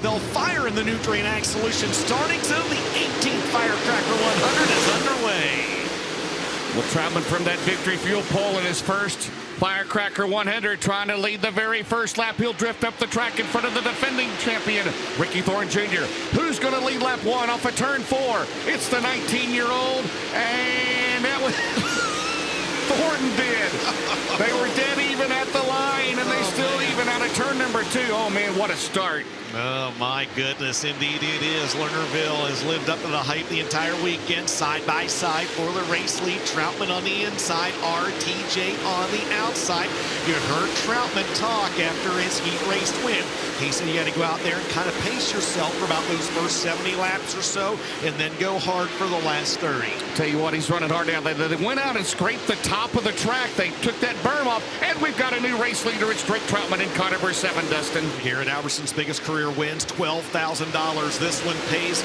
They'll fire in the Nutrient Ag Solutions starting zone. The 18th Firecracker 100 is underway. Well, Troutman from that victory fuel pole in his first Firecracker 100, trying to lead the very first lap. He'll drift up the track in front of the defending champion, Ricky Thornton Jr. Who's going to lead lap 1 off of turn 4? It's the 19-year-old, and that was Thornton did. They were dead even at the line, and they still even out of turn number 2. Oh, man, what a start. Oh, my goodness. Indeed it is. Lernerville has lived up to the hype the entire weekend. Side by side for the race lead. Troutman on the inside. RTJ on the outside. You heard Troutman talk after his heat race win. He said you got to go out there and kind of pace yourself for about those first 70 laps or so, and then go hard for the last 30. Tell you what, he's running hard down. They went out and scraped the top of the track. They took that berm off, and we've got a new race leader. It's Drake Troutman in car number 7, Dustin. Garrett Alberson's biggest career wins, $12,000. This one pays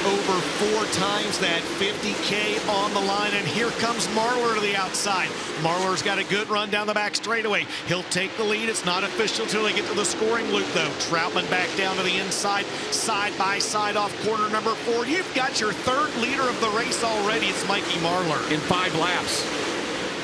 over 4 times that, $50K on the line, and here comes Marlar to the outside. Marlar's got a good run down the back straightaway. He'll take the lead. It's not official till they get to the scoring loop, though. Troutman back down to the inside, side by side off corner number 4. You've got your 3rd leader of the race already. It's Mikey Marlar. In 5 laps.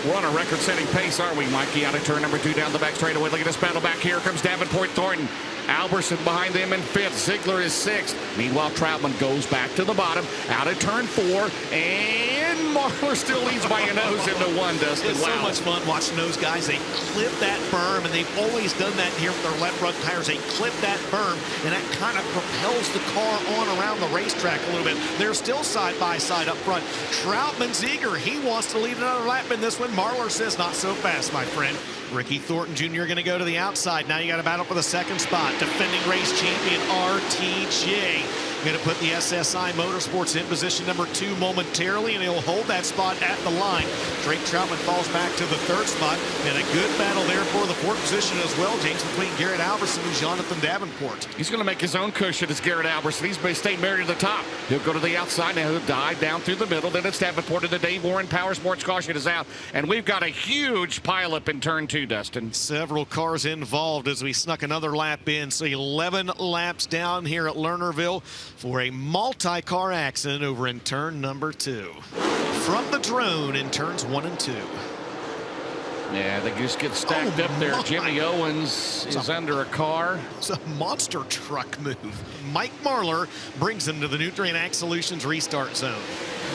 We're on a record-setting pace, aren't we, Mikey? Out of turn number 2 down the back straightaway. Look at this battle back here. Comes Davenport Thornton. Alberson behind them in 5th. Ziegler is 6th. Meanwhile, Troutman goes back to the bottom. Out of turn 4. And Marlar still leads by a nose into 1, Dustin. It's so much fun watching those guys. They clip that berm, and they've always done that here with their left front tires. They clip that berm, and that kind of propels the car on around the racetrack a little bit. They're still side by side up front. Troutman's eager. He wants to lead another lap in this one. Marlar says, not so fast, my friend. Ricky Thornton Jr. going to go to the outside. Now you got to battle for the 2nd spot. Defending race champion RTJ. Going to put the SSI Motorsports in position number 2 momentarily, and he'll hold that spot at the line. Drake Troutman falls back to the 3rd spot, and a good battle there for the 4th position as well, James, between Garrett Alberson and Jonathan Davenport. He's going to make his own cushion as Garrett Alberson. He's stayed married to the top. He'll go to the outside, now he'll dive down through the middle. Then it's Davenport, and the Dave Warren Power Sports caution is out, and we've got a huge pileup in turn 2, Dustin. Several cars involved as we snuck another lap in, so 11 laps down here at Lernerville for a multi-car accident over in turn number 2. From the drone in turns 1 and 2. Yeah, they just get stacked up there. Jimmy Owens is under a car. It's a monster truck move. Mike Marlar brings him to the Nutrient Ag Solutions restart zone.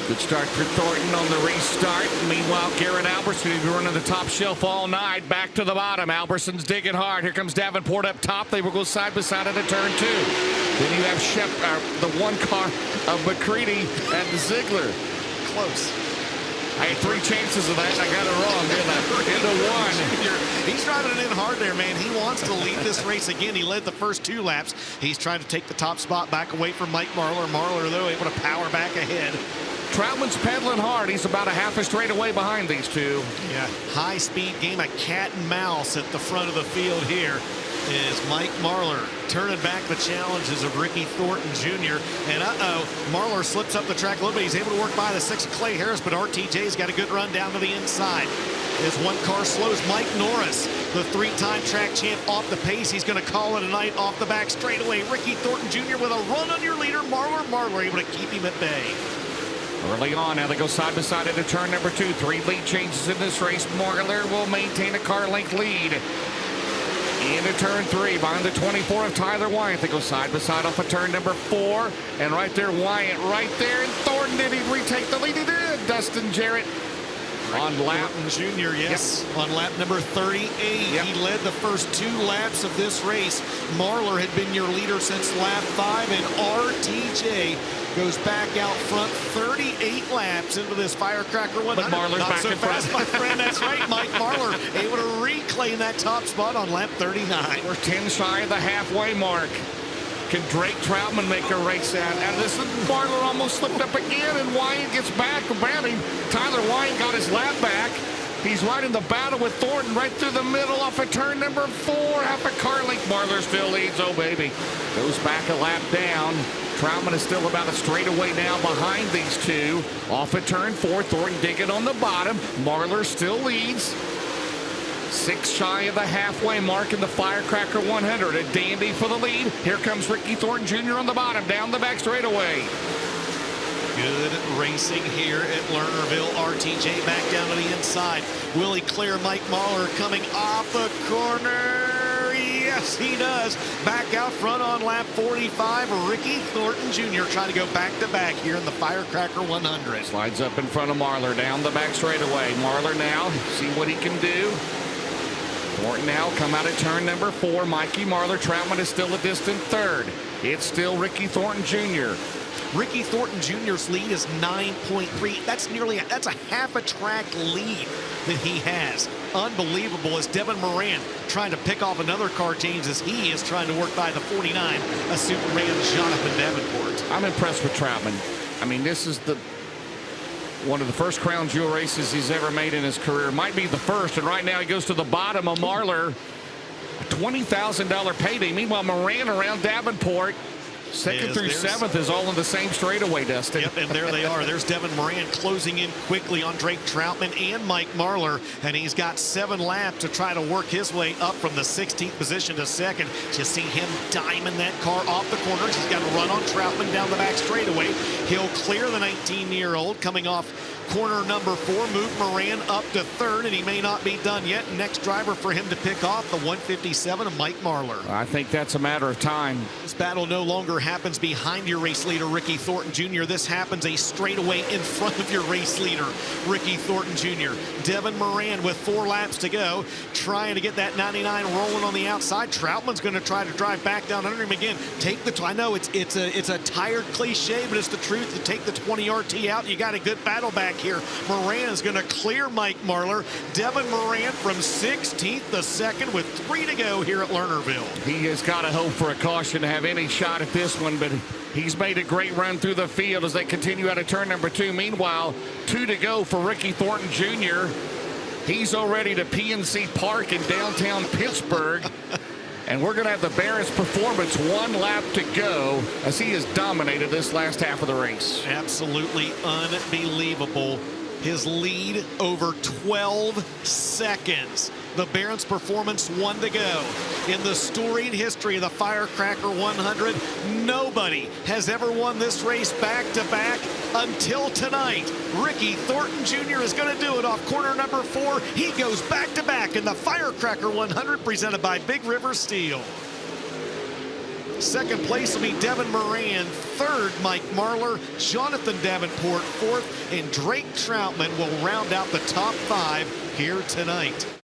Good start for Thornton on the restart. Meanwhile, Garrett Alberson, who's running the top shelf all night, back to the bottom. Alberson's digging hard. Here comes Davenport up top. They will go side by side at a turn 2. Then you have the one car of McCready and Ziegler. Close. I had 3 chances of that, and I got it wrong, didn't I? Into 1. He's driving it in hard there, man. He wants to lead this race again. He led the first 2 laps. He's trying to take the top spot back away from Mike Marlar. Marlar, though, able to power back ahead. Troutman's pedaling hard. He's about a half a straightaway behind these 2. Yeah, high-speed game, a cat and mouse at the front of the field here is Mike Marlar turning back the challenges of Ricky Thornton Jr. And Marlar slips up the track a little bit. He's able to work by the 6 of Clay Harris, but RTJ's got a good run down to the inside. As one car slows, Mike Norris, the 3-time track champ, off the pace. He's going to call it a night off the back straightaway. Ricky Thornton Jr. with a run on your leader. Marlar able to keep him at bay. Early on, now they go side by side into turn number 2. 3 lead changes in this race. Marlar will maintain a car length lead. Into turn 3, behind the 24 of Tyler Wyatt. They go side by side off of turn number 4. And right there, Wyatt right there. And Thornton, did he retake the lead? He did. Dustin Jarrett on lap Jr. Yes, yep. On lap number 38. Yep. He led the first 2 laps of this race. Marlar had been your leader since lap 5, and RTJ goes back out front 38 laps into this Firecracker 100. But Marlar's not back so in fast, front. my friend. That's right. Mike Marlar able to reclaim that top spot on lap 39. We're 10 shy of the halfway mark. Can Drake Troutman make a race out? And this is Marlar almost slipped up again, and Wyatt gets back. Batting. Tyler Wyatt got his lap back. He's right in the battle with Thornton right through the middle off of turn number 4. Half a car length. Marlar still leads. Oh, baby. Goes back a lap down. Troutman is still about a straightaway now behind these 2. Off of turn 4. Thornton digging on the bottom. Marlar still leads. 6 shy of the halfway mark in the Firecracker 100. A dandy for the lead. Here comes Ricky Thornton Jr. on the bottom, down the back straightaway. Good racing here at Lernerville. RTJ back down to the inside. Will he clear Mike Mahler coming off the corner? Yes, he does. Back out front on lap 45. Ricky Thornton Jr. trying to go back-to-back here in the Firecracker 100. Slides up in front of Marler, down the back straightaway. Marler now, see what he can do. Thornton now come out of turn number 4. Mikey Marler. Troutman is still a distant third. It's still Ricky Thornton Jr. Ricky Thornton Jr.'s lead is 9.3. That's a half a track lead that he has. Unbelievable as Devin Moran trying to pick off another car change as he is trying to work by the 49, a Superman Jonathan Davenport. I'm impressed with Troutman. I mean, this is one of the first crown jewel races he's ever made in his career. Might be the first, and right now he goes to the bottom of Marler. A $20,000 payday. Meanwhile, Moran around Davenport. Second through 7th is all in the same straightaway, Dustin. Yep, and there they are. There's Devin Moran closing in quickly on Drake Troutman and Mike Marler, and he's got 7 laps to try to work his way up from the 16th position to second. Just see him diamond that car off the corners. He's got to run on Troutman down the back straightaway. He'll clear the 19-year-old coming off corner number 4, move Moran up to 3rd, and he may not be done yet. Next driver for him to pick off, the 157 of Mike Marler. I think that's a matter of time. This battle no longer happens behind your race leader, Ricky Thornton Jr. This happens a straightaway in front of your race leader, Ricky Thornton Jr. Devin Moran with 4 laps to go, trying to get that 99 rolling on the outside. Troutman's going to try to drive back down under him again. I know it's a tired cliche, but it's the truth. You take the 20 RT out, you got a good battle back here. Moran is going to clear Mike Marler. Devin Moran from 16th to 2nd with 3 to go here at Lernerville. He has got to hope for a caution to have any shot at this one, but he's made a great run through the field as they continue out of turn number 2. Meanwhile, 2 to go for Ricky Thornton Jr. He's already to PNC Park in downtown Pittsburgh. And we're going to have the Barrett's Performance 1 lap to go as he has dominated this last half of the race. Absolutely unbelievable. His lead over 12 seconds. The Barrett's Performance 1 to go. In the storied history of the Firecracker 100, nobody has ever won this race back-to-back until tonight. Ricky Thornton Jr. is going to do it off corner number 4. He goes back-to-back in the Firecracker 100 presented by Big River Steel. Second place will be Devin Moran. 3rd, Mike Marler. Jonathan Davenport 4th. And Drake Troutman will round out the top 5 here tonight.